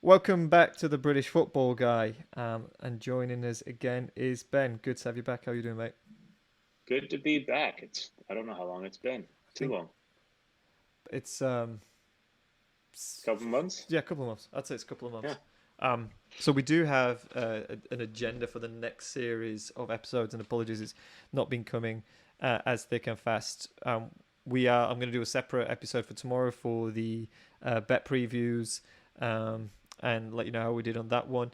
Welcome back to the British Football Guy. And joining us again is Ben. Good to have you back. How are you doing, mate? Good to be back. I don't know how long it's been. I Too think long. it's Couple months? yeah, a couple of months. I'd say it's a couple of Yeah. months. So we do have an agenda for the next series of episodes, and apologies, it's not been coming as thick and fast. I'm going to do a separate episode for tomorrow for the bet previews, and let you know how we did on that one.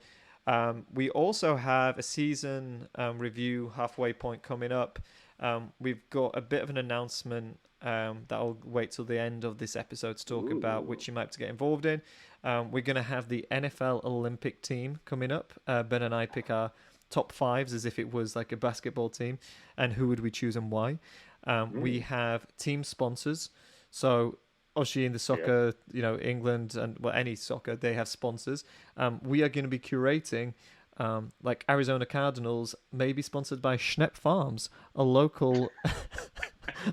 We also have a season review halfway point coming up. We've got a bit of an announcement that I'll wait till the end of this episode to talk about, Ooh. which you might have to get involved in. We're going to have the NFL Olympic team coming up. Ben and I pick our top fives as if it was like a basketball team, and who would we choose and why. We Mm. have team sponsors. So obviously in the Yep. soccer, England and well any soccer, they have sponsors. We are going to be curating. Like Arizona Cardinals may be sponsored by Schnepp Farms, a local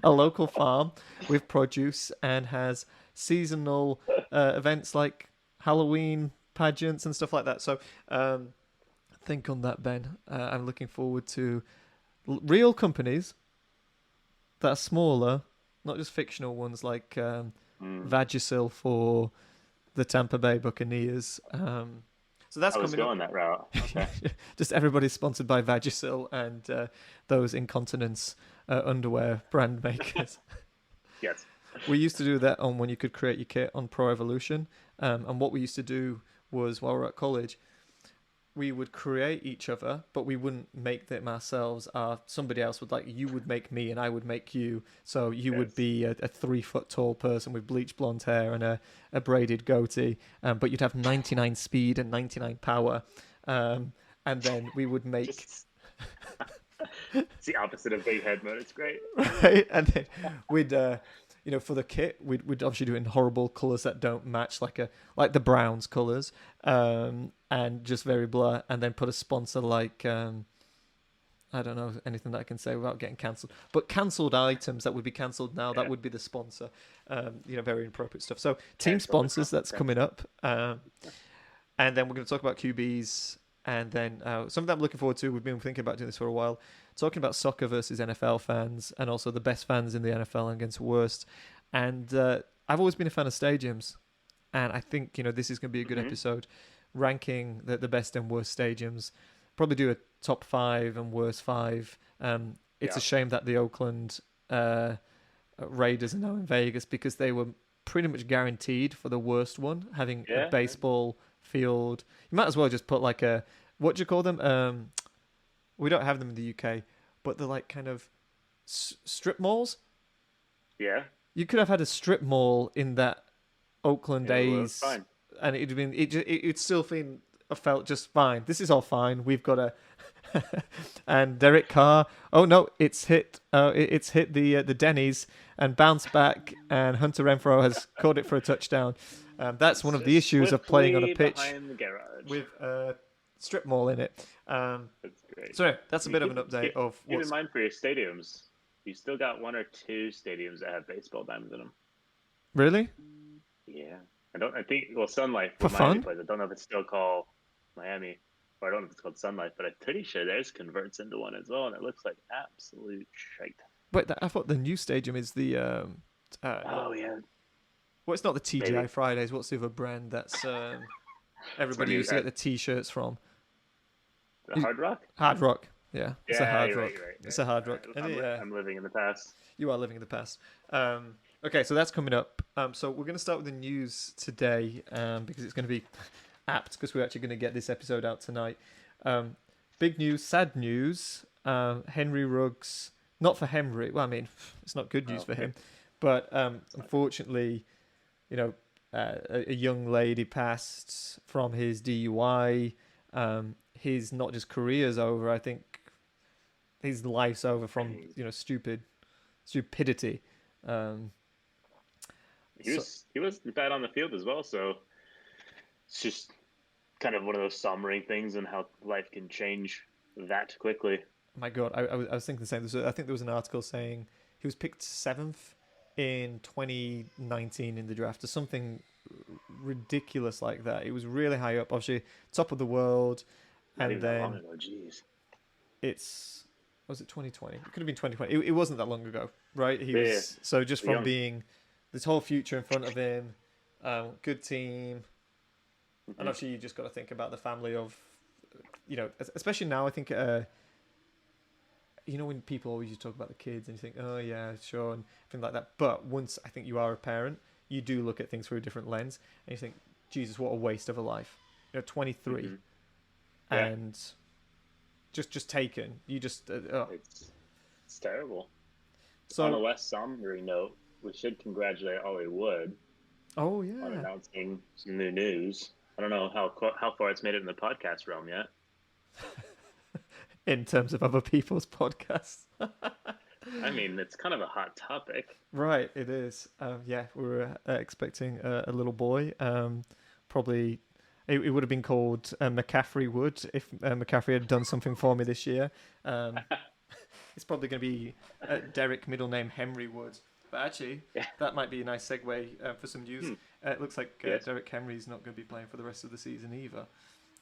a local farm with produce and has seasonal events like Halloween pageants and stuff like that. So think on that, Ben. I'm looking forward to real companies that are smaller, not just fictional ones like Mm. Vagisil for the Tampa Bay Buccaneers. So that's I was coming up. going that route. Okay. Just everybody's sponsored by Vagisil and those incontinence underwear brand makers. Yes. We used to do that on when you could create your kit on Pro Evolution. And what we used to do was while we were at college, we would create each other, but we wouldn't make them ourselves. Somebody else would like you would make me, and I would make you. So you would Yes. be a 3 foot tall person with bleached blonde hair and a braided goatee, but you'd have 99 speed and 99 power. And then we would make Just it's the opposite of big head mode. It's great. right, and then we'd for the kit we'd obviously do it in horrible colors that don't match like the Browns colors, and just very blur, and then put a sponsor like I don't know anything that I can say without getting cancelled, but cancelled items that would be cancelled now, that Yeah. would be the sponsor. Very inappropriate stuff. So team Cancel the sponsors, that's content. coming up. And then we're going to talk about QBs, and then something that I'm looking forward to. We've been thinking about doing this for a while, talking about soccer versus NFL fans, and also the best fans in the NFL against worst. And I've always been a fan of stadiums, and I think this is going to be a good Hmm. episode, ranking the best and worst stadiums. Probably do a top five and worst five. It's a Yeah. shame that the Oakland Raiders are now in Vegas because they were pretty much guaranteed for the worst one, having a Yeah. baseball field. You might as well just put like a what do you call them? We don't have them in the UK, but they're like kind of strip malls. Yeah. You could have had a strip mall in that Oakland It was A's, fine. and it'd been it'd still been felt just fine. This is all fine. We've got a and Derek Carr. Oh no, it's hit. It's hit the Denny's and bounced back, and Hunter Renfro has caught it for a touchdown. That's It's one of the just issues of playing on a swiftly pitch behind the garage. with a strip mall in it. That's great. So yeah, that's a You bit of an keep, update keep of keep in what's mind for your stadiums, you still got one or two stadiums that have baseball diamonds in them. really Yeah. I think well Sun Life for where Miami fun. plays. I don't know if it's still called Miami or I don't know if it's called Sun Life, but I'm pretty sure theirs converts into one as well, and it looks like absolute shite. Wait, I thought the new stadium is the not Oh yeah, well, it's not the TGI maybe. Fridays. What's the other brand that's It's when everybody you used to get the T-shirts from? the Hard Rock? Hard Rock. Yeah, it's a Yeah, Hard you're right, Rock. you're right, you're It's a right. Hard All Rock. right. And yeah, I'm living in the past. you are living in the past. Okay, so that's coming up. So we're going to start with the news today, because it's going to be apt because we're actually going to get this episode out tonight. Big news, sad news. Henry Ruggs, not for Henry. Well, I mean, it's not good news Oh, for okay. him, but It's not good. unfortunately, you know, a young lady passed from his DUI. His not just career's over. I think his life's over from Crazy. stupidity. Um, He so was he was bad on the field as well, so it's just kind of one of those sombering things and how life can change that quickly. my God, I was thinking the same. I think there was an article saying he was picked seventh in 2019 in the draft or something ridiculous like that. It was really high up, obviously top of the world, Not and even that long then ago. Jeez. it's was it 2020? It could have been 2020. It wasn't that long ago, right? He Yeah, was so just from young. being this whole future in front of him, good team, and Mhm. obviously you just got to think about the family of, especially now. I think when people always talk about the kids and you think, oh yeah, sure, and things like that. But once I think you are a parent, you do look at things through a different lens, and you think, Jesus, what a waste of a life. 23, Mhm. Yeah, and just taken. You just it's terrible. On a so. less somber note, we should congratulate Ollie Wood Oh on yeah. announcing some new news. I don't know how far it's made it in the podcast realm yet. In terms of other people's podcasts. I mean, it's kind of a hot topic. Right, it is. Yeah, we were expecting a little boy. Probably, it would have been called McCaffrey Wood if McCaffrey had done something for me this year. It's probably going to be Derrick, middle name Henry Wood. But actually, Yeah. that might be a nice segue for some news. It looks like Yes. Derrick Henry's not going to be playing for the rest of the season either,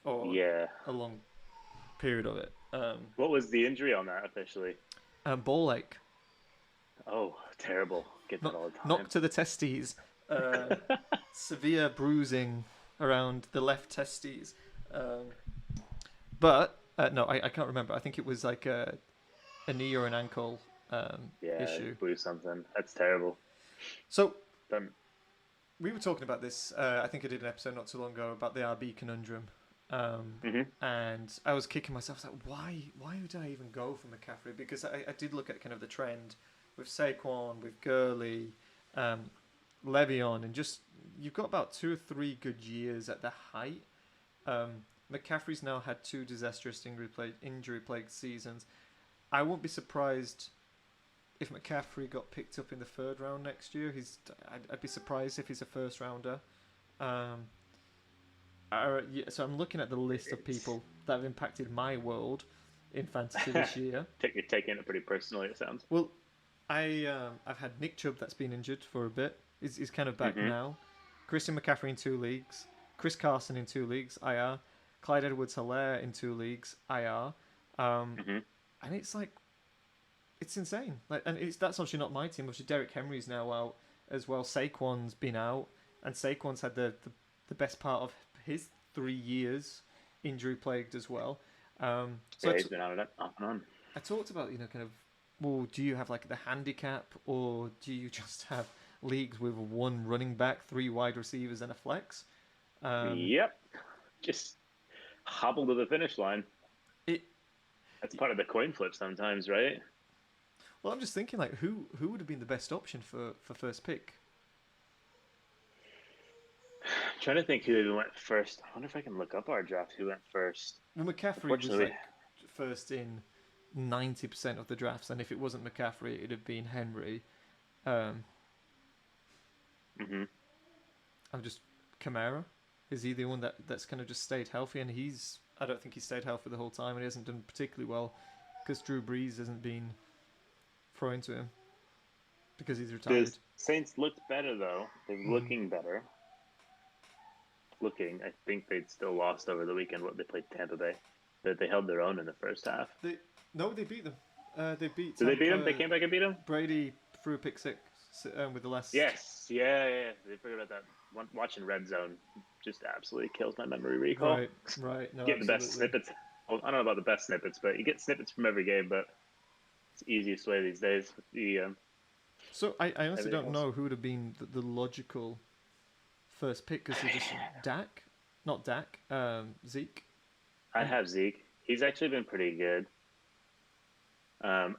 or Yeah. a long period of it. What was the injury on that officially? Ball ache. Oh, terrible. Get that all the time. Knock to the testes. Severe bruising around the left testes. But no, I can't remember. I think it was like a knee or an ankle issue. Blew something. That's terrible. So Done. we were talking about this. I think I did an episode not too long ago about the RB conundrum. And I was kicking myself. I was like, why would I even go for McCaffrey? Because I did look at kind of the trend with Saquon, with Gurley, Le'Veon, and just you've got about 2 or 3 good years at the height. McCaffrey's now had 2 disastrous injury-plagued seasons. I won't be surprised if McCaffrey got picked up in the 3rd round next year. I'd be surprised if he's a first rounder. So I'm looking at the list of people that have impacted my world in fantasy this year. You're taking it pretty personally, it sounds. Well, I've had Nick Chubb that's been injured for a bit. He's kind of back now. Christian McCaffrey in 2 leagues. Chris Carson in 2 leagues, IR. Clyde Edwards-Helaire in 2 leagues, IR. And it's like, it's insane. That's obviously not my team. Obviously, Derrick Henry's now out as well. Saquon's been out, and Saquon's had the best part of his 3 years injury plagued as well. He's been on and on. I talked about kind of, well, do you have like the handicap, or do you just have leagues with 1 running back, 3 wide receivers, and a flex? Yep, just hobble to the finish line. That's part of the coin flip sometimes, right? Well, I'm just thinking, like, who would have been the best option for first pick? I'm trying to think who even went first. I wonder if I can look up our draft. Who went first? Well, McCaffrey was like first in 90% of the drafts, and if it wasn't McCaffrey, it'd have been Henry. I'm just Kamara. Is he the one that's kind of just stayed healthy? And I don't think he stayed healthy the whole time, and he hasn't done particularly well because Drew Brees hasn't been thrown to him because he's retired. The Saints looked better though. They're looking better. I think they'd still lost over the weekend. What they played Tampa Bay, but they held their own in the first half. They beat them. They beat. Did they beat them? They came back and beat them. Brady threw a pick 6 with the last. Yes, yeah. They figured out that. Watching Red Zone just absolutely kills my memory recall. Right. No, get the best snippets. Well, I don't know about the best snippets, but you get snippets from every game. But it's the easiest way these days. So I honestly don't know who would have been the logical first pick, because it's just Zeke. I have Zeke. He's actually been pretty good.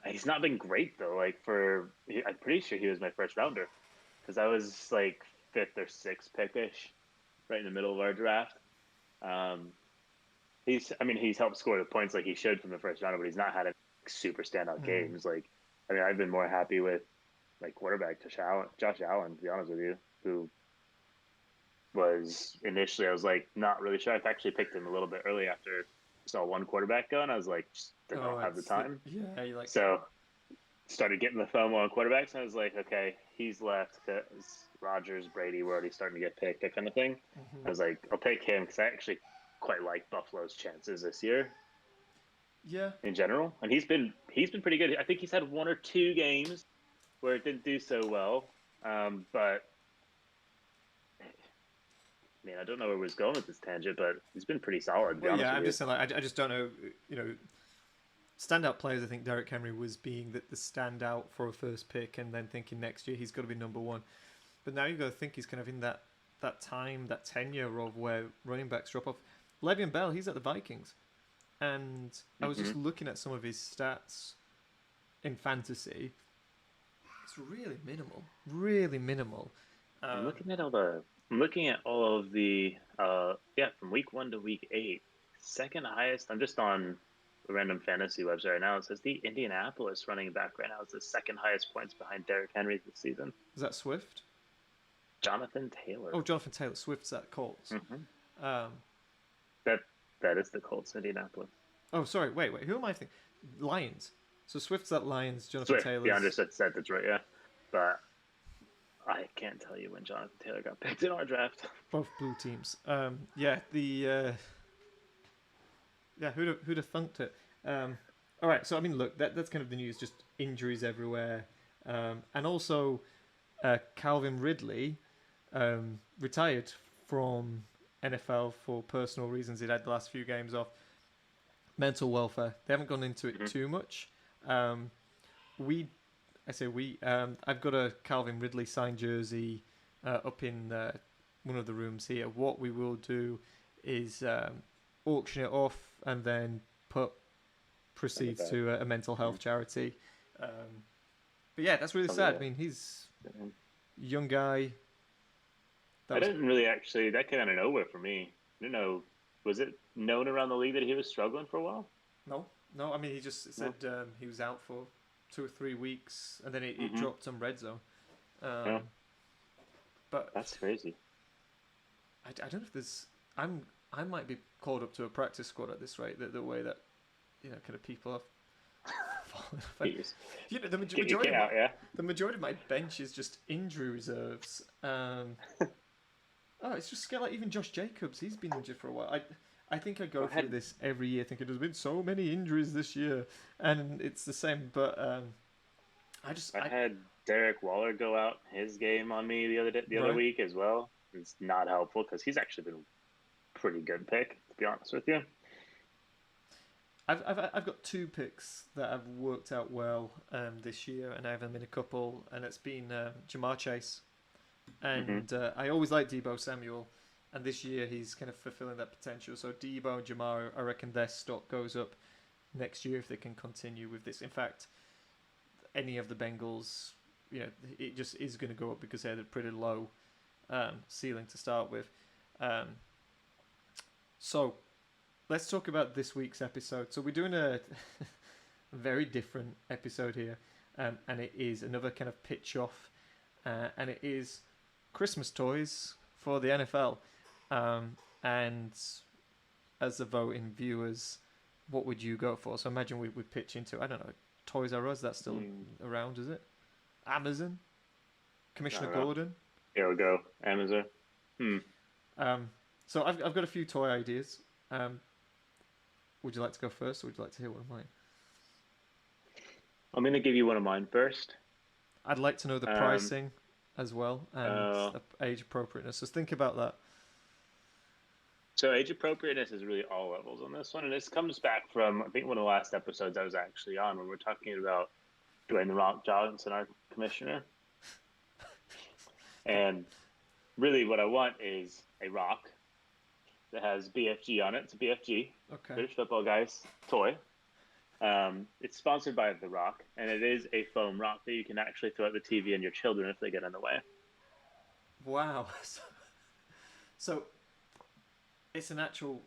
He's not been great though. I'm pretty sure he was my first rounder, because I was like 5th or 6th pickish, right in the middle of our draft. He's helped score the points like he should from the first round, but he's not had super standout games. I've been more happy with quarterback Josh Allen, to be honest with you, who was initially, I was not really sure. I actually picked him a little bit early after I saw 1 quarterback go, and I was like, they don't have the time. Yeah, so started getting the FOMO on quarterbacks, and I was like, okay, he's left because Rodgers, Brady were already starting to get picked, that kind of thing. Mm-hmm. I was like, I'll take him because I actually quite like Buffalo's chances this year Yeah. in general, and he's been pretty good. I think he's had one or two games where it didn't do so well, but I mean, I don't know where we're going with this tangent, but he's been pretty solid, to be Well, honest yeah, with I'm you. just saying, like, I just don't know, standout players. I think Derrick Henry was being the standout for a first pick, and then thinking next year he's got to be number one. But now you've got to think he's kind of in that time, that tenure of where running backs drop off. Le'Veon Bell, he's at the Vikings. And I was just looking at some of his stats in fantasy. It's really minimal. Really minimal. I'm looking at all of the from week 1 to week 8. Second highest. I'm just on a random fantasy website right now. It says the Indianapolis running back right now is the second highest points behind Derrick Henry this season. Is that Swift? Jonathan Taylor. Oh, Jonathan Taylor. Swift's at Colts. Mm-hmm. That is the Colts, Indianapolis. Oh, sorry. Wait. Who am I thinking? Lions. So Swift's at Lions. Jonathan Swift. Taylor's... Yeah, I understood. Said that's right. Yeah, but I can't tell you when Jonathan Taylor got picked in our draft. Both blue teams. Yeah. Who'd have thunked it? All right. So I mean, look, that's kind of the news. Just injuries everywhere, and also Calvin Ridley retired from NFL for personal reasons. He'd had the last few games off. Mental welfare. They haven't gone into it too much. I've got a Calvin Ridley signed jersey up in one of the rooms here. What we will do is auction it off and then put proceeds to a mental health charity. But yeah, that's really sad. I mean, he's a young guy. I didn't really actually. That came out of nowhere for me. I don't know. Was it known around the league that he was struggling for a while? No. I mean, he just said he was out for 2 or 3 weeks, and then it dropped some red zone. But that's crazy. I don't know if there's. I might be called up to a practice squad at this rate. The way that kind of people are. The majority of my bench is just injury reserves. It's just scale. Like even Josh Jacobs, he's been injured for a while. I think I go through this every year, thinking there's been so many injuries this year, and it's the same. But I had Derek Waller go out his game on me the other week as well. It's not helpful because he's actually been a pretty good pick, to be honest with you. I've got 2 picks that have worked out well this year, and I have them in a couple, and it's been Jamar Chase. And I always liked Deebo Samuel, and this year he's kind of fulfilling that potential. So Deebo and Jamar, I reckon their stock goes up next year if they can continue with this. In fact, any of the Bengals, it just is going to go up because they had a pretty low ceiling to start with. So let's talk about this week's episode. So we're doing a very different episode here, and it is another kind of pitch off, and it is Christmas toys for the NFL. And as the voting viewers, what would you go for? So imagine we pitch into, I don't know, Toys R Us. That's still around, is it? Amazon? Commissioner Gordon? Here we go. Amazon. So I've got a few toy ideas. Would you like to go first, or would you like to hear one of mine? I'm going to give you one of mine first. I'd like to know the pricing as well, and age appropriateness. So think about that. So age appropriateness is really all levels on this one. And this comes back from, I think, one of the last episodes I was actually on when we were talking about Dwayne "The Rock" Johnson, our commissioner. And really what I want is a rock that has BFG on it. It's a BFG, British Football Guys toy. It's sponsored by The Rock, and it is a foam rock that you can actually throw at the TV and your children if they get in the way. Wow. So it's an actual,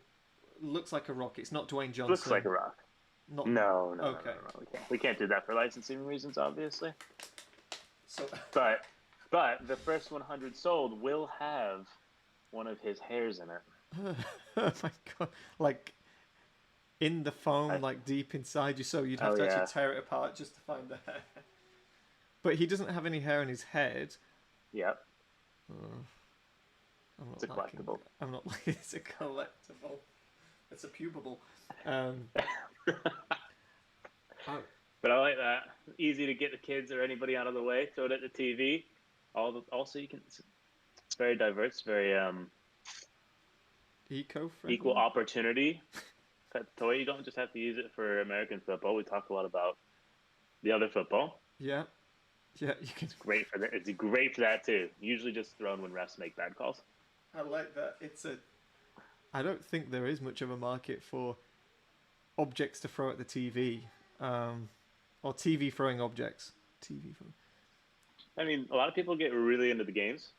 looks like a rock. It's not Dwayne Johnson. Looks like a rock. No. Okay. No. We can't do that for licensing reasons, obviously. So, but the first 100 sold will have one of his hairs in it. Oh my god! Like in the foam, like deep inside you, so you'd have to actually tear it apart just to find the hair. But he doesn't have any hair on his head. Yep. It's a collectible. I'm not like it's a collectible. It's a pubable. But I like that. Easy to get the kids or anybody out of the way. Throw it at the TV. Also, you can. It's very diverse. Very eco-friendly. Equal opportunity. Pet toy. You don't just have to use it for American football. We talk a lot about the other football. Yeah. Yeah, you can. It's great for that. It's great for that too. Usually just thrown when refs make bad calls. I like that. I don't think there is much of a market for objects to throw at the TV, or TV throwing objects. TV throwing. I mean, a lot of people get really into the games.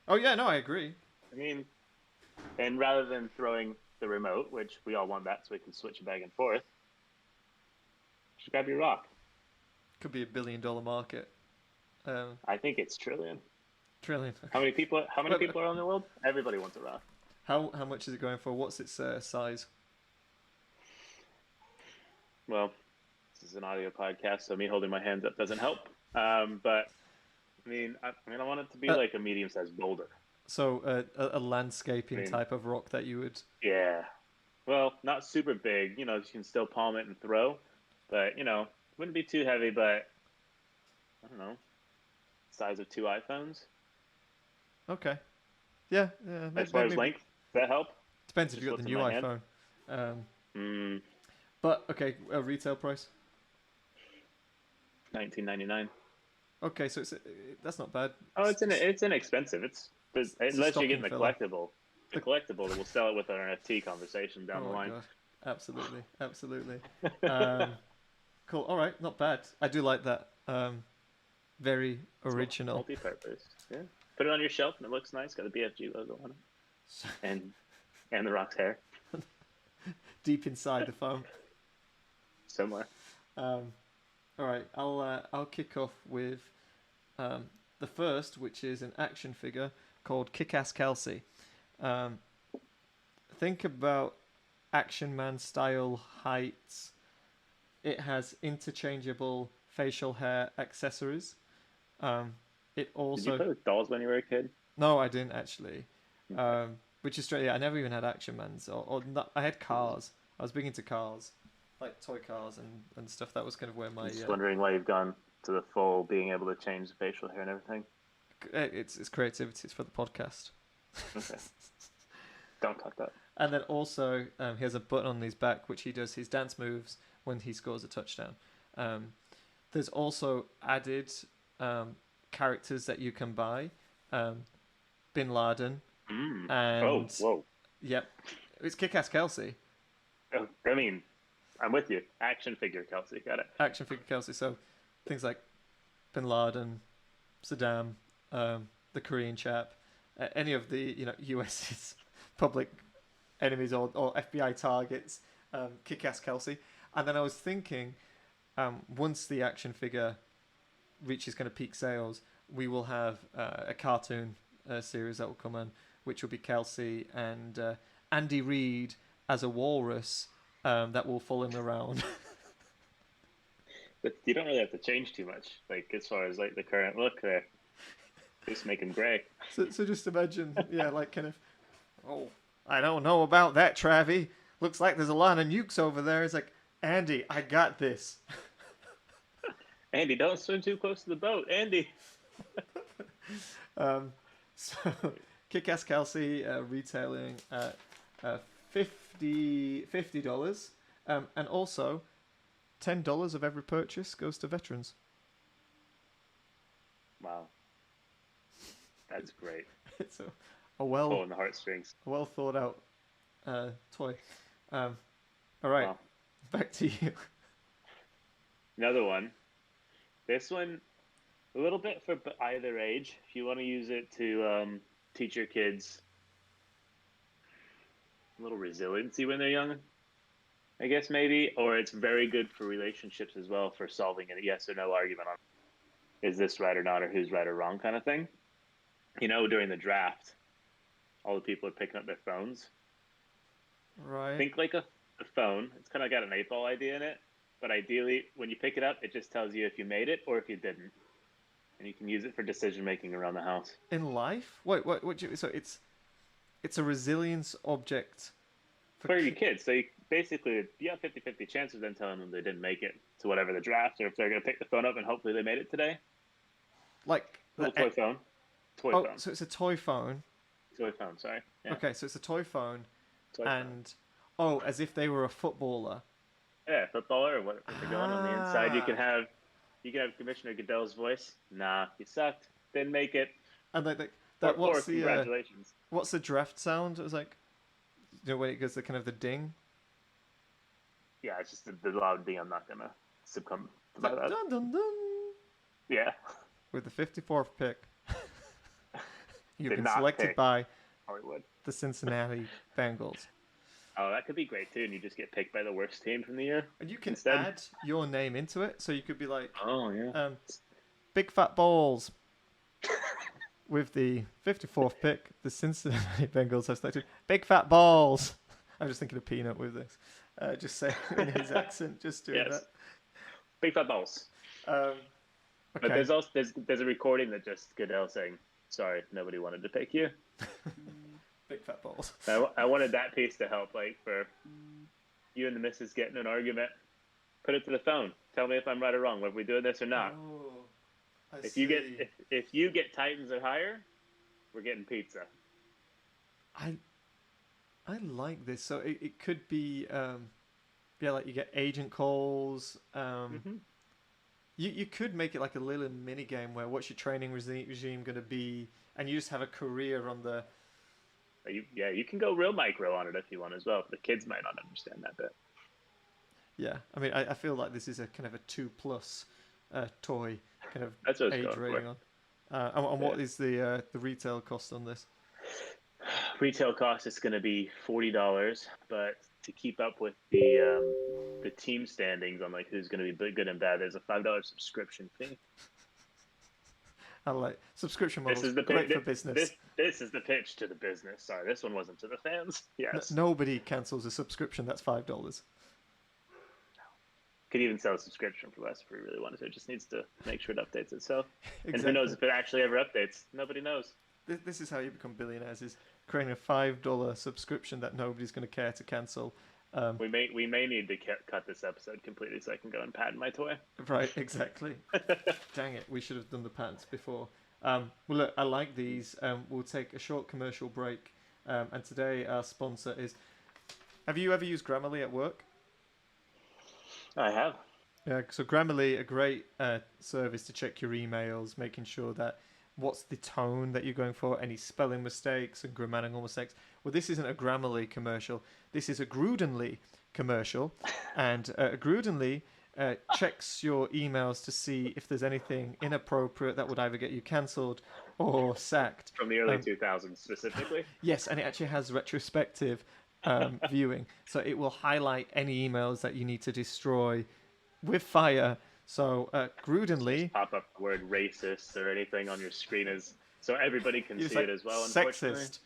Oh yeah, no, I agree. I mean, and rather than throwing the remote, which we all want that so we can switch it back and forth, just grab your rock. Could be $1 billion market. I think it's trillion. Trillion. Okay. How many people are in the world? Everybody wants a rock. How much is it going for? What's its size? Well, this is an audio podcast, so me holding my hands up doesn't help. But I want it to be like a medium-sized boulder. So a landscaping type of rock that you would. Yeah. Well, not super big. You can still palm it and throw, but wouldn't be too heavy. But I don't know, size of 2 iPhones. Okay. Yeah. As far as length, does that help? Depends if you got the new iPhone. But okay, a retail price. $19.99. Okay, so that's not bad. Oh, it's inexpensive. Unless you're getting the collectible. The collectible, we'll sell it with our NFT conversation down the line. God. Absolutely. Cool. All right, not bad. I do like that. Very original. Multi-purpose. Yeah. Put it on your shelf and it looks nice. Got a BFG logo on it, and the rock's hair. Deep inside the foam. Similar. All right, I'll kick off with the first, which is an action figure called Kick-Ass Kelsey. Think about Action Man style heights. It has interchangeable facial hair accessories. It also. Did you play with dolls when you were a kid? No, I didn't actually. Which is straight. Yeah, I never even had Action Mans, or not, I had cars. I was big into cars, like toy cars and stuff. That was kind of where my. Just wondering why you've gone to the full being able to change the facial hair and everything. It's creativity. It's for the podcast. Okay. Don't talk that. And then also, he has a button on his back, which he does his dance moves when he scores a touchdown. There's also added characters that you can buy. Bin Laden. And whoa. Yep. It's Kick-Ass Kelsey. Oh, I mean, I'm with you. Action figure Kelsey. Got it. Action figure Kelsey. So things like Bin Laden, Saddam, the Korean chap, any of the US's public enemies or FBI targets, Kick-Ass Kelsey. And then I was thinking, once the action figure reaches kind of peak sales, we will have a cartoon series that will come on, which will be Kelsey and Andy Reid as a walrus that will follow him around. But you don't really have to change too much, like as far as like the current look there. Just make him grey. So just imagine, like kind of, oh, I don't know about that, Travie. Looks like there's a line of nukes over there. It's like, Andy, I got this. Andy, don't swim too close to the boat, Andy. So Kick-Ass Kelsey retailing at $50, and also $10 of every purchase goes to veterans. Wow, that's great. It's a well pulling the heartstrings. A well thought out toy. All right, wow. Back to you. Another one. This one, a little bit for either age. If you want to use it to teach your kids a little resiliency when they're young, I guess maybe. Or it's very good for relationships as well, for solving a yes or no argument on is this right or not, or who's right or wrong kind of thing. During the draft, all the people are picking up their phones. Right. Think like a phone. It's kind of got an 8-ball idea in it. But ideally, when you pick it up, it just tells you if you made it or if you didn't. and you can use it for decision making around the house. In life? Wait, what do you, so it's a resilience object for your kids. So you have 50-50 chance of them telling them they didn't make it to whatever the draft, or if they're going to pick the phone up and hopefully they made it today. Like little toy phone. Phone. So it's a toy phone. Toy phone, sorry. Yeah. Okay, so it's a toy phone. Phone. As if they were a footballer. Yeah, footballer, or what if they're going on the inside. You can have Commissioner Goodell's voice. Nah, you sucked. Didn't make it. And that congratulations. What's the draft sound? It was like, when it goes the kind of the ding. Yeah, it's just the loud ding. I'm not gonna succumb to that. Dun, dun, dun. Yeah. With the 54th pick, you've been selected by Hollywood, the Cincinnati Bengals. Oh, that could be great too, and you just get picked by the worst team from the year. And you can add your name into it, so you could be like, oh yeah, Big Fat Balls. With the 54th pick, the Cincinnati Bengals have selected Big Fat Balls. I'm just thinking of Peanut with this. Just saying in his accent, just doing that. Big Fat Balls. Okay. But there's also there's a recording that just Goodell saying, "Sorry, nobody wanted to pick you." Big Fat Balls. I wanted that piece to help, like for you and the missus getting an argument. Put it to the phone. Tell me if I'm right or wrong. Whether we doing this or not. Oh, if you get Titans or higher, we're getting pizza. I like this. So it could be like you get agent calls. You could make it like a little mini game where what's your training regime going to be, and you just have a career on the. You can go real micro on it if you want as well. But the kids might not understand that bit. Yeah, I mean, I feel like this is a kind of a 2+ toy kind of That's what age rating on. And what is the retail cost on this? Retail cost is going to be $40, but to keep up with the team standings on like who's going to be good and bad, there's a $5 subscription fee. I like subscription models. This is great for business. This is the pitch to the business. Sorry, this one wasn't to the fans. Yes. Nobody cancels a subscription that's $5. Could even sell a subscription for less if we really wanted to. It just needs to make sure it updates itself. Exactly. And who knows if it actually ever updates? Nobody knows. This is how you become billionaires: is creating a $5 subscription that nobody's going to care to cancel. We may need to cut this episode completely so I can go and patent my toy. Right, exactly. Dang it, we should have done the patents before. Well, look, I like these. We'll take a short commercial break. And today our sponsor is... Have you ever used Grammarly at work? I have. Yeah, so Grammarly, a great service to check your emails, making sure that what's the tone that you're going for, any spelling mistakes and grammatical mistakes. Well, this isn't a Grammarly commercial. This is a Grudenly commercial. And Grudenly checks your emails to see if there's anything inappropriate that would either get you cancelled or sacked. From the early 2000s specifically? Yes, and it actually has retrospective viewing. So it will highlight any emails that you need to destroy with fire. So Grudenly... Pop up the word racist or anything on your screen so everybody can see it as well. Sexist.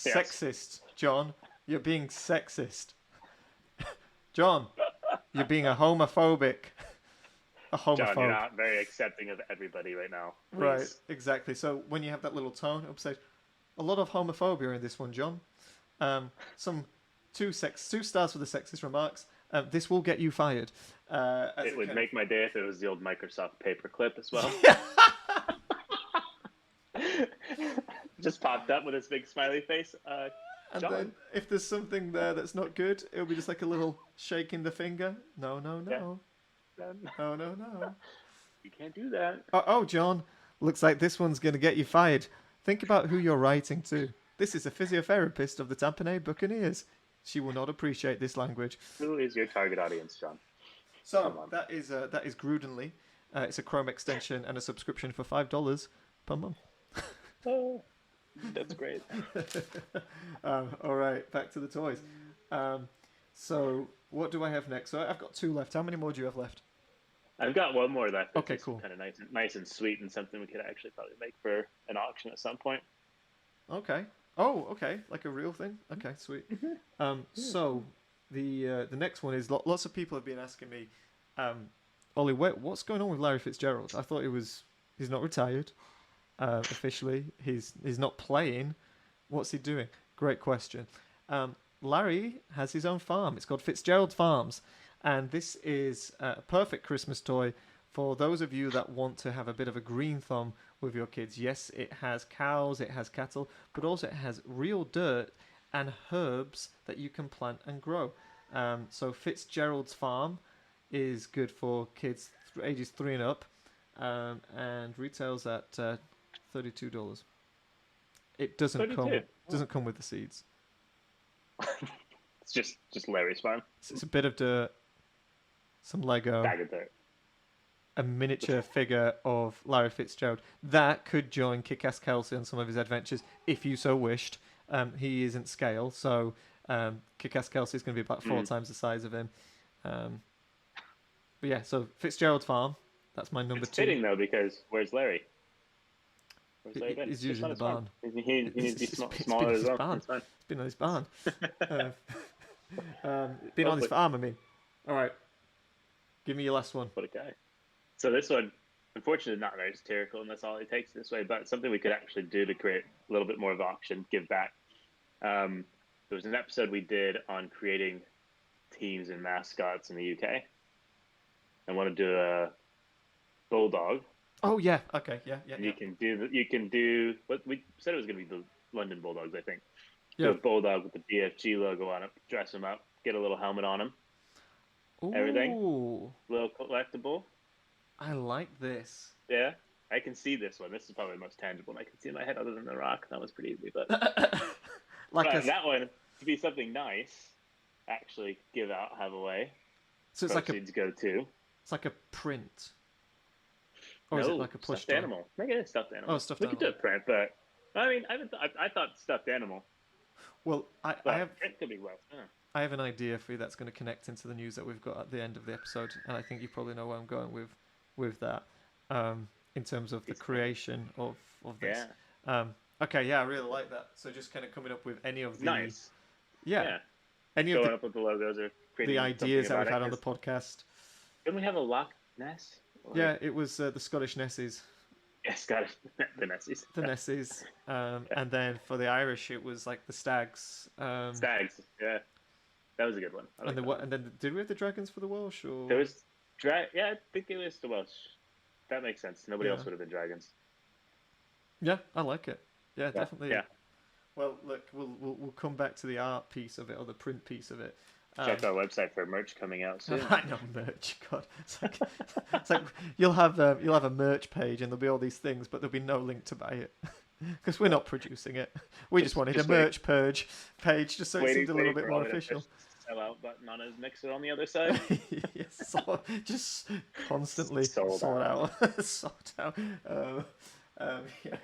Yes. Sexist, John. You're being sexist. John, you're being a homophobic. A homophobe. John, you're not very accepting of everybody right now. Please. Right, exactly. So when you have that little tone, it'll say, a lot of homophobia in this one, John. Some two stars for the sexist remarks. This will get you fired. It would make my day if it was the old Microsoft paperclip as well. Just popped up with his big smiley face. And then if there's something there that's not good, it'll be just like a little shaking the finger. No. Yeah. No. You can't do that. Oh, John, looks like this one's going to get you fired. Think about who you're writing to. This is a physiotherapist of the Tampa Bay Buccaneers. She will not appreciate this language. Who is your target audience, John? So that is Grudenly. It's a Chrome extension and a subscription for $5 per month. Oh, that's great. All right, back to the toys. So what do I have next? So I've got 2 left. How many more do you have left? I've got 1 more left. Okay, cool. Kind of nice and sweet, and something we could actually probably make for an auction at some point. Okay. Oh, okay. Like a real thing. Okay, sweet. So the next one is lots of people have been asking me, Ollie, what's going on with Larry Fitzgerald? I thought it was He's not retired. Officially, he's not playing. What's he doing? Great question. Larry has his own farm. It's called Fitzgerald Farms, and this is a perfect Christmas toy for those of you that want to have a bit of a green thumb with your kids. Yes, it has cows, it has cattle, but also it has real dirt and herbs that you can plant and grow. So Fitzgerald's Farm is good for kids ages 3 and up, and retails at $32. It doesn't 32. come with the seeds. It's just Larry's farm. It's a bit of dirt, some Lego, Bag of dirt. a miniature figure of Larry Fitzgerald that could join Kick-Ass Kelsey on some of his adventures if you so wished. He isn't scale, so Kick-Ass Kelsey is going to be about 4 times the size of him. But yeah, so Fitzgerald Farm, that's my number 2. It's fitting though, because where's Larry? Where's Larry been? He's using the barn. He needs to be smaller as well. It's been on his barn. Been on his farm, I mean. All right. Give me your last one. What a guy. So this one, unfortunately, not very satirical, and that's all it takes this way, but something we could actually do to create a little bit more of auction, give back. There was an episode we did on creating teams and mascots in the UK. I want to do a Bulldog. Oh yeah, okay, yeah. You can do what we said it was going to be the London Bulldogs, I think. Yeah. Do a Bulldog with the BFG logo on it, dress him up, get a little helmet on him. Ooh, everything. Little collectible. I like this. Yeah, I can see this one. This is probably the most tangible one I can see in my head, other than the Rock. That was pretty easy, but that one to be something nice. Actually, give out, have away. So it's proceeds go to. It's like a print. Or is it like a plush stuffed animal? Make it a stuffed animal. Oh, stuffed we animal. We could do a print, but I mean, I thought stuffed animal. Well, I have. Print could be well. I have an idea for you that's going to connect into the news that we've got at the end of the episode, and I think you probably know where I'm going with that. In terms of the creation of this. Yeah. Okay, yeah, I really like that. So just kind of coming up with any of the nice. Yeah. Any going of up with the logos or the ideas that we've had on the podcast. Didn't we have a Loch Ness? Yeah, it was the Scottish Nessies. Yeah, Scottish the Nessies. The Nessies. And then for the Irish, it was like the Stags. Stags, yeah. That was a good one. And then did we have the Dragons for the Welsh? Or? There was yeah, I think it was the Welsh. That makes sense. Nobody else would have been Dragons. Yeah, I like it. Yeah, definitely. Yeah. Well, look, we'll come back to the art piece of it or the print piece of it. Check our website for merch coming out soon. I know merch. God, it's like you'll have a merch page and there'll be all these things, but there'll be no link to buy it because we're not producing it. We just wanted a merch page just so it seemed a little bit more official. Sell out button on his mixer on the other side. Yes, so just constantly sold out. Yeah.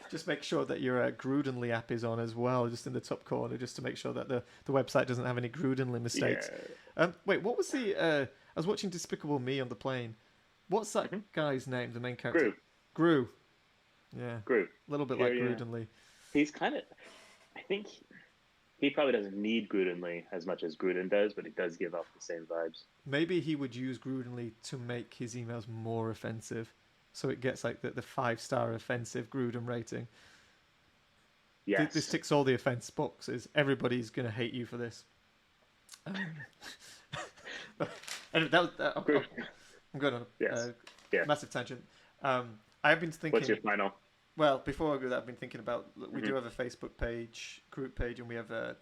Just make sure that your Grudenly app is on as well, just in the top corner, just to make sure that the website doesn't have any Grudenly mistakes. Yeah. Wait, what was the? I was watching Despicable Me on the plane. What's that guy's name? The main character. Gru. Yeah. Gru. A little bit like Grudenly. He's kind of. I think he probably doesn't need Grudenly as much as Gruden does, but it does give off the same vibes. Maybe he would use Grudenly to make his emails more offensive. So it gets like the 5-star offensive Gruden rating. Yes. This ticks all the offense boxes. Everybody's going to hate you for this. And I'm going on a massive tangent. I have been thinking... What's your final? Well, before I go that, I've been thinking about... We do have a Facebook page, group page, and we have a...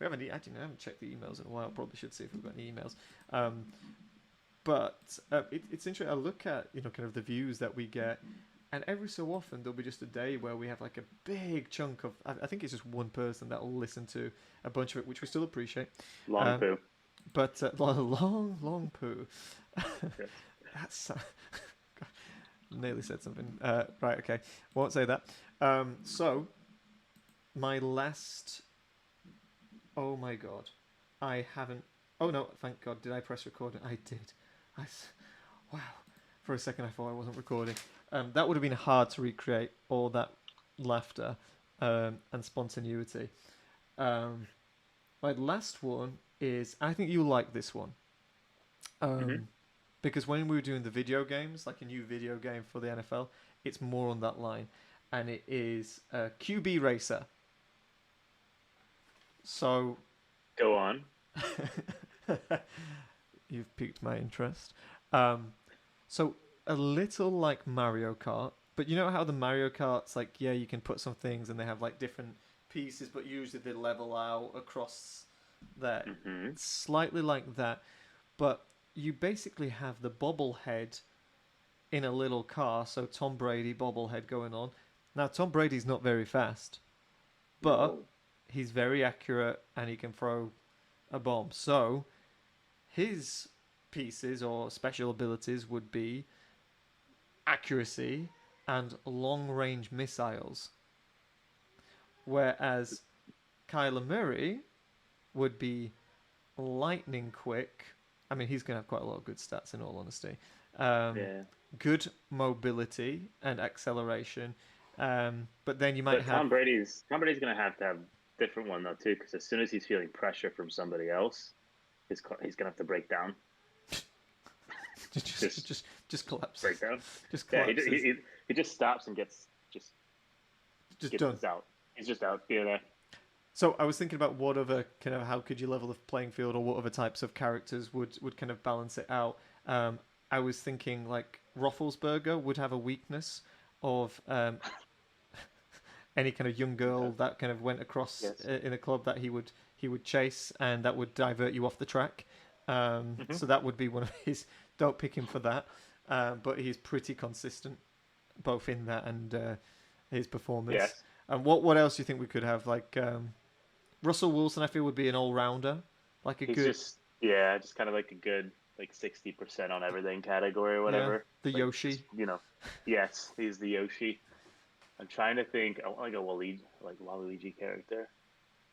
I haven't checked the emails in a while. Probably should see if we've got any emails. But it's interesting. I look at kind of the views that we get, and every so often there'll be just a day where we have like a big chunk of. I think it's just one person that will listen to a bunch of it, which we still appreciate. Long poo. But long poo. That's nearly said something. Right. Okay. Won't say that. So my last. Oh my God, I haven't. Oh no! Thank God. Did I press record? I did. Wow. For a second I thought I wasn't recording. That would have been hard to recreate, all that laughter and spontaneity. My last one is, I think you'll like this one. Because when we were doing the video games, like a new video game for the NFL, it's more on that line, and it is a QB racer. So, go on. You've piqued my interest. So a little like Mario Kart, but you know how the Mario Karts, like, yeah, you can put some things and they have like different pieces, but usually they level out across there. Mm-hmm. It's slightly like that, but you basically have the bobblehead in a little car, so Tom Brady bobblehead going on. Now, Tom Brady's not very fast, but he's very accurate and he can throw a bomb. So his pieces or special abilities would be accuracy and long-range missiles, whereas Kyler Murray would be lightning quick. I mean, he's going to have quite a lot of good stats in all honesty. Good mobility and acceleration. But then you might have... Tom Brady's going to have different one though too, because as soon as he's feeling pressure from somebody else, he's going to have to break down. just collapse. Break down. Just collapses. Yeah, he just stops and gets done. Out. He's just out. Be there. So I was thinking about what other kind of, how could you level the playing field, or what other types of characters would kind of balance it out. I was thinking like Roethlisberger would have a weakness of any kind of young girl that kind of went across in a club that he would chase, and that would divert you off the track. So that would be one of his. Don't pick him for that, but he's pretty consistent, both in that and his performance. Yes. And what else do you think we could have? Like Russell Wilson, I feel would be an all-rounder, like a good. Just kind of like a good 60% on everything category or whatever. The Yoshi. Yes, he's the Yoshi. I'm trying to think. I want like a Waluigi character,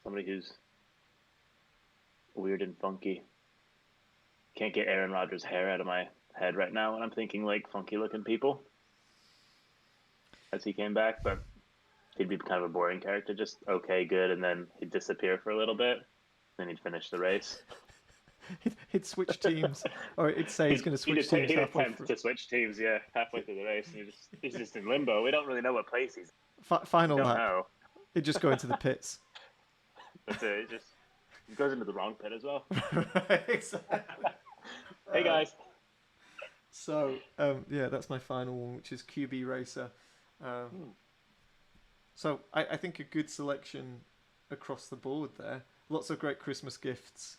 somebody who's weird and funky. Can't get Aaron Rodgers' hair out of my head right now, and I'm thinking like funky-looking people as he came back, but he'd be kind of a boring character, just okay, good, and then he'd disappear for a little bit, then he'd finish the race. He'd switch teams, or it'd say he's going to switch teams. He'd attempt to switch teams, halfway through the race, and he's just in limbo. We don't really know what place he's in. Final lap. Know. He'd just go into the pits. That's it. He goes into the wrong pit as well. Right, exactly. Hey guys. So that's my final one, which is QB Racer. So I think a good selection across the board there. Lots of great Christmas gifts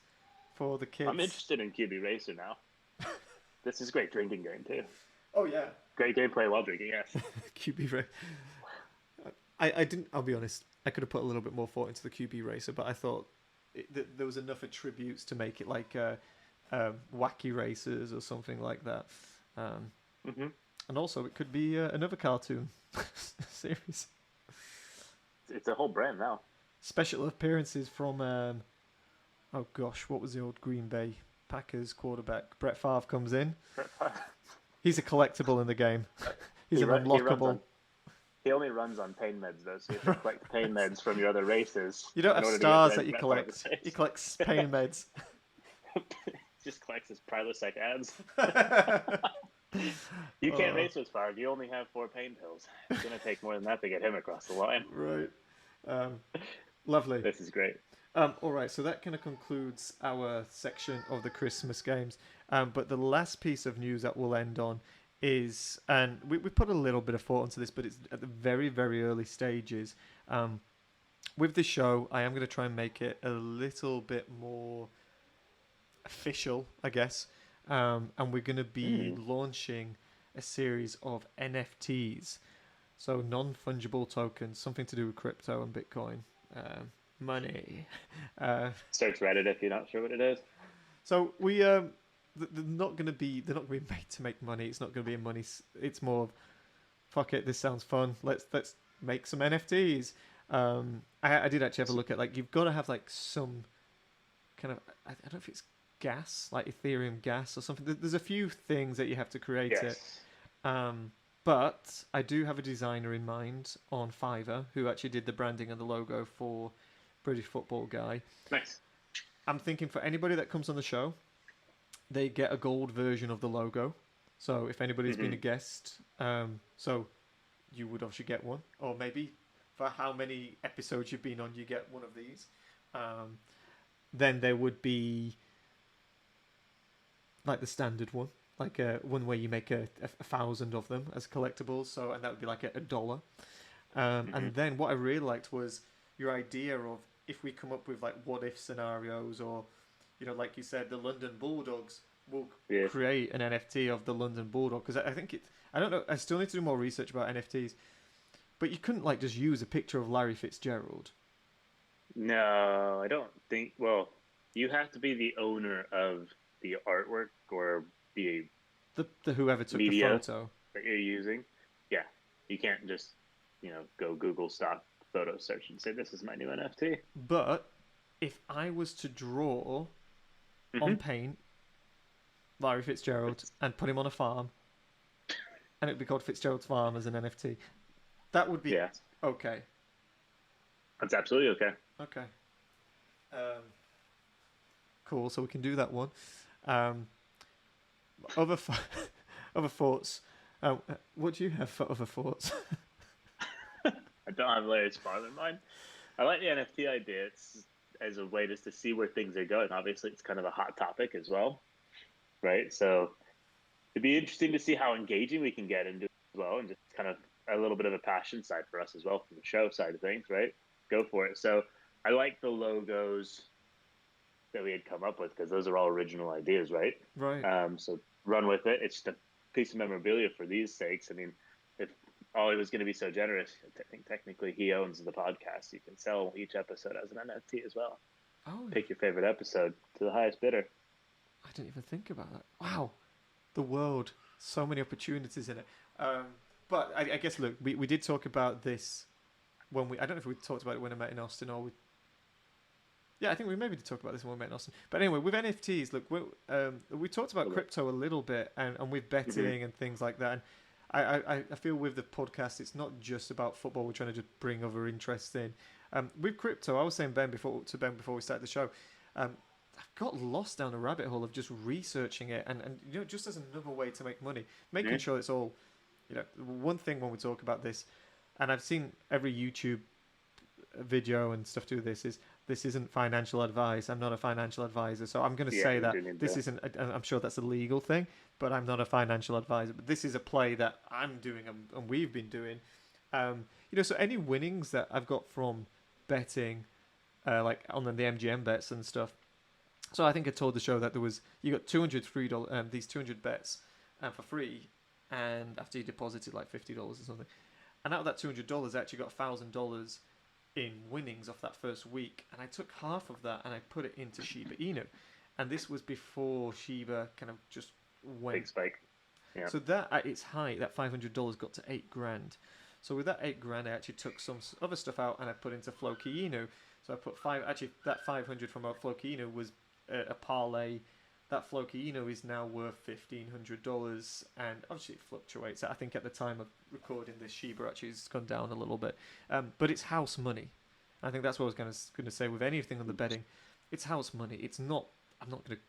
for the kids. I'm interested in QB Racer now. This is a great drinking game too. Oh yeah. Great gameplay while drinking, yes. QB Racer. I didn't. I'll be honest. I could have put a little bit more thought into the QB Racer, but I thought there was enough attributes to make it like Wacky Racers or something like that. And also, it could be another cartoon series. It's a whole brand now. Special appearances from oh gosh, what was the old Green Bay Packers quarterback? Brett Favre comes in. He's a collectible in the game. He's an unlockable. He only runs on pain meds though, so you have to collect pain meds from your other races. You don't have stars that you collect. He collects pain meds. Just collects his Prilosec ads. You can't race with Favre. You only have 4 pain pills. It's going to take more than that to get him across the line. Right. Lovely. This is great. All right, so that kind of concludes our section of the Christmas games. But the last piece of news that we'll end on is, and we put a little bit of thought into this, but it's at the very, very early stages. With this show, I am going to try and make it a little bit more official, I guess. And we're going to be launching a series of NFTs. So non-fungible tokens, something to do with crypto and Bitcoin. Money. Search Reddit if you're not sure what it is. So we they're not going to be made to make money. It's not going to be a money. It's more of, fuck it, this sounds fun. Let's make some NFTs. I did actually have a look at, like, you've got to have like some kind of, I don't know if it's gas, like Ethereum gas or something. There's a few things that you have to create it. But I do have a designer in mind on Fiverr who actually did the branding and the logo for British Football Guy. Nice. I'm thinking for anybody that comes on the show, they get a gold version of the logo. So if anybody's been a guest, so you would obviously get one, or maybe for how many episodes you've been on, you get one of these. Then there would be like the standard one, like one where you make a 1,000 of them as collectibles. So, and that would be like $1. And then what I really liked was your idea of if we come up with like what if scenarios, or like you said, the London Bulldogs will create an NFT of the London Bulldog, because I think I don't know, I still need to do more research about NFTs, but you couldn't like just use a picture of Larry Fitzgerald. No, I don't think. Well, you have to be the owner of the artwork or the whoever took media the photo that you're using. Yeah, you can't just go Google stock photo search and say this is my new NFT. But if I was to draw on paint Larry Fitzgerald and put him on a farm, and it'd be called Fitzgerald's Farm as an NFT, that would be okay. That's absolutely okay. Okay. Cool. So we can do that one. Other thoughts. What do you have for other thoughts? I don't have layers farther than mine. I like the NFT idea. It's as a way just to see where things are going. Obviously, it's kind of a hot topic as well, right? So it'd be interesting to see how engaging we can get into it as well, and just kind of a little bit of a passion side for us as well from the show side of things, right? Go for it. So I like the logos that we had come up with because those are all original ideas, right? Right. So run with it. It's just a piece of memorabilia for these sakes. I mean, if Ollie was going to be so generous, I think technically he owns the podcast. You can sell each episode as an NFT as well. Oh. Pick your favorite episode to the highest bidder. I didn't even think about that. Wow. The world. So many opportunities in it. But I guess, look, we did talk about this when I don't know if we talked about it when I met in Austin or yeah, I think we maybe did talk about this when we met in Austin. But anyway, with NFTs, look, we talked about crypto a little bit and with betting and things like that. And I feel with the podcast, it's not just about football. We're trying to just bring other interests in. With crypto, I was saying Ben before we started the show, I've got lost down a rabbit hole of just researching it and just as another way to make money, making sure it's all, one thing when we talk about this, and I've seen every YouTube video and stuff do this isn't financial advice. I'm not a financial advisor, so I'm going to say that this isn't. I'm sure that's a legal thing, but I'm not a financial advisor. But this is a play that I'm doing and we've been doing. So any winnings that I've got from betting, like on the MGM bets and stuff. So I think I told the show that you got $200 these 200 bets for free, and after you deposited like $50 or something, and out of that $200, I actually got $1,000 in winnings off that first week, and I took half of that and I put it into Shiba Inu, and this was before Shiba kind of just went big spike. Yeah. So that at its height, that $500 got to $8,000. So with that $8,000, I actually took some other stuff out and I put into Floki Inu. So I put that 500 from Floki Inu was a parlay. That Floki Inu is now worth $1,500, and obviously it fluctuates. I think at the time of recording this, Shiba actually has gone down a little bit, but it's house money. I think that's what I was going to say with anything on the betting. It's house money. It's not. I'm not going to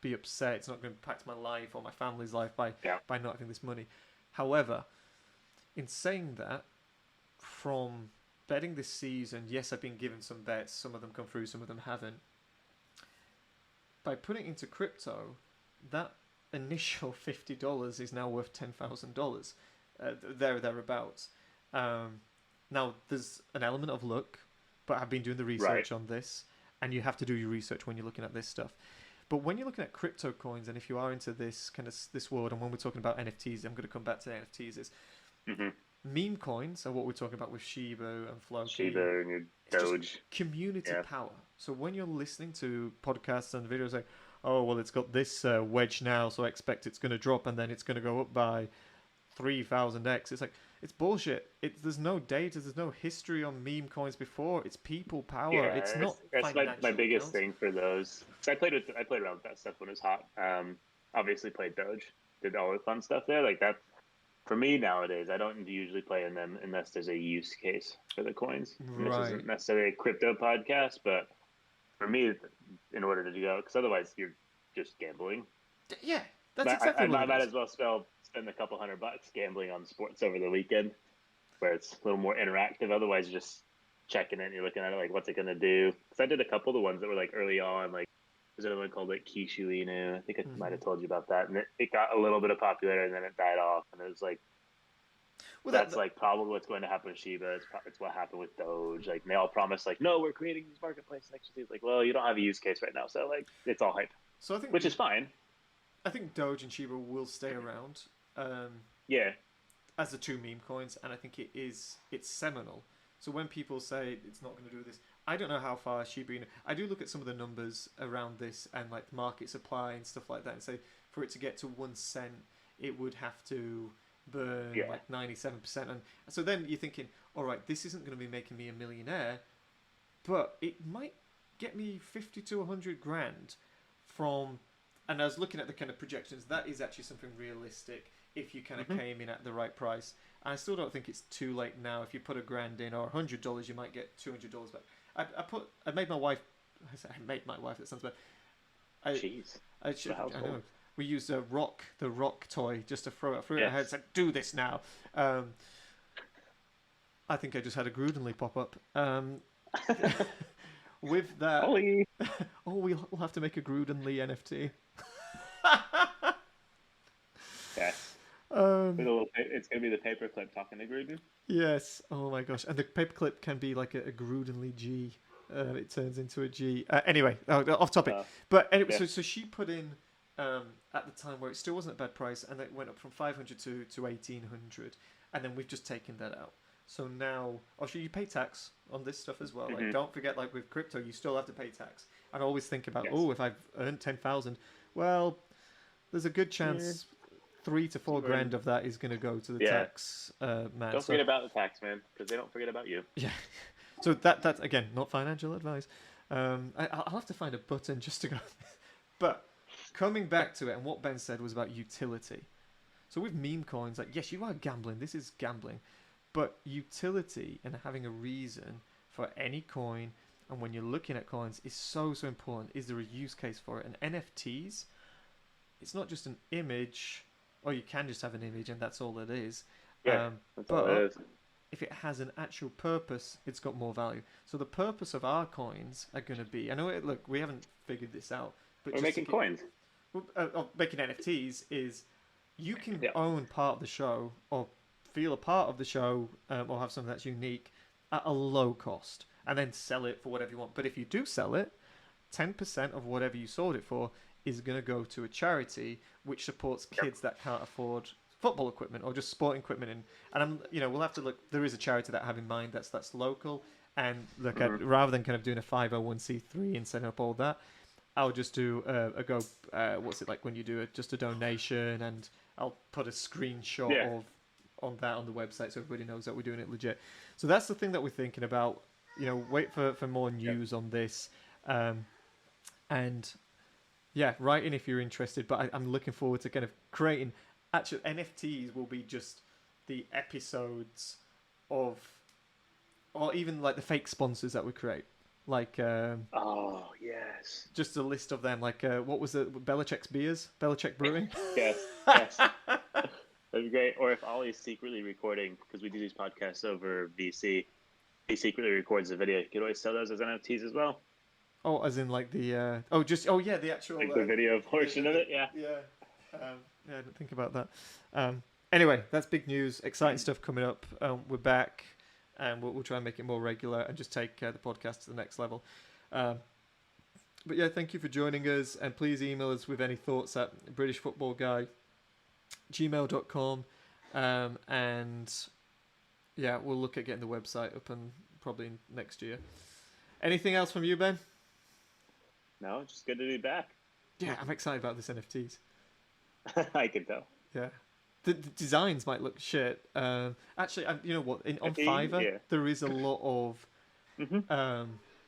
be upset. It's not going to impact my life or my family's life by not having this money. However, in saying that, from betting this season, yes, I've been given some bets. Some of them come through, some of them haven't. By putting it into crypto, that initial $50 is now worth $10,000, thereabouts. Now, there's an element of luck, but I've been doing the research on this, and you have to do your research when you're looking at this stuff. But when you're looking at crypto coins, and if you are into this kind of this world, and when we're talking about NFTs, I'm going to come back to NFTs, is meme coins are what we're talking about with Shiba and Floki. Shiba and your Doge. Community power. So when you're listening to podcasts and videos like, oh, well, it's got this wedge now, so I expect it's going to drop and then it's going to go up by 3,000x. It's like, it's bullshit. There's no data. There's no history on meme coins before. It's people power. Yeah, it's not that's my biggest thing for those. So I played around with that stuff when it was hot. Obviously played Doge. Did all the fun stuff there. Like that. For me nowadays, I don't usually play in them unless there's a use case for the coins. Right. This isn't necessarily a crypto podcast, but for me, in order to go, because otherwise you're just gambling. Yeah, that's exactly what I might as well spend a couple $100 gambling on sports over the weekend. where it's a little more interactive. Otherwise, you're just checking it and you're looking at it like, what's it gonna do? Because I did a couple of the ones that were like early on, like there's another one called like Kishu Inu. I think I might have told you about that, and it got a little bit of popularity and then it died off, and it was like. Well, that's like probably what's going to happen with Shiba. It's what happened with Doge. Like they all promise, like, no, we're creating these marketplaces next year. It's like, well, you don't have a use case right now, so like it's all hype. So I think, which is fine. I think Doge and Shiba will stay around. Yeah. As the two meme coins, and I think it's seminal. So when people say it's not going to do this, I don't know how far Shiba Inu. I do look at some of the numbers around this and like the market supply and stuff like that, and say for it to get to 1 cent, it would have to burn like 97%. And so then you're thinking, all right, this isn't going to be making me a millionaire, but it might get me 50 to 100 grand from. And I was looking at the kind of projections. That is actually something realistic if you kind of came in at the right price. And I still don't think it's too late now. If you put $1,000 in or $100, you might get $200 back. I made my wife. I made my wife. That sounds bad. Jeez. I know. We used the rock toy, just to throw it through her head. Said, "Do this now." I think I just had a Grudenly pop up. With that, we'll have to make a Grudenly NFT. Yeah. It's gonna be the paperclip talking to Gruden. Yes. Oh my gosh! And the paperclip can be like a Grudenly G. It turns into a G. Anyway, off topic. But anyway, so she put in at the time where it still wasn't a bad price, and it went up from 500 to 1,800, and then we've just taken that out. So now, you pay tax on this stuff as well. Like, don't forget, like with crypto, you still have to pay tax. And I always think about, if I've earned 10,000, well, there's a good chance 3 to 4 grand of that is going to go to the tax man. Don't forget about the tax man, because they don't forget about you. Yeah. So that's again not financial advice. I'll have to find a button just to go. But coming back to it, and what Ben said was about utility. So with meme coins, like yes, you are gambling. This is gambling. But utility and having a reason for any coin, and when you're looking at coins, is so important. Is there a use case for it? And NFTs, it's not just an image, or you can just have an image and that's all it is. Yeah, that's all it is. If it has an actual purpose, it's got more value. So the purpose of our coins are going to be, I know, look, we haven't figured this out. But we're making coins. Making NFTs is, you can own part of the show, or feel a part of the show, or have something that's unique at a low cost, and then sell it for whatever you want. But if you do sell it, 10% of whatever you sold it for is going to go to a charity which supports kids that can't afford football equipment or just sporting equipment. And we'll have to look. There is a charity that I have in mind that's local, and look at, rather than kind of doing a 501c3 and setting up all that, I'll just do what's it like when you do just a donation, and I'll put a screenshot of on that on the website so everybody knows that we're doing it legit. So that's the thing that we're thinking about. Wait for more news on this, and write in if you're interested. But I'm looking forward to kind of creating actual NFTs. Will be just the episodes of, or even like the fake sponsors that we create, like just a list of them, like what was it, Belichick's beers, Belichick Brewing. yes That'd be great. Or if Ollie's secretly recording, because we do these podcasts over VC, he secretly records the video. You could always sell those as NFTs as well. Oh, as in like the the actual like the video portion of it. Yeah. I didn't think about that. Anyway, that's big news. Exciting stuff coming up. We're back, and we'll try and make it more regular and just take the podcast to the next level. But yeah, thank you for joining us, and please email us with any thoughts at BritishFootballGuy@gmail.com, and we'll look at getting the website up and probably next year. Anything else from you, Ben? No, just good to be back. Yeah, I'm excited about this NFTs. I can tell. Yeah. The designs might look shit. Actually, you know what? On Fiverr, there is a lot of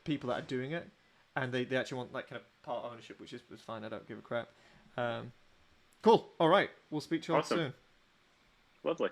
people that are doing it, and they actually want like kind of part ownership, which is fine. I don't give a crap. Cool. All right. We'll speak to you all soon. Lovely.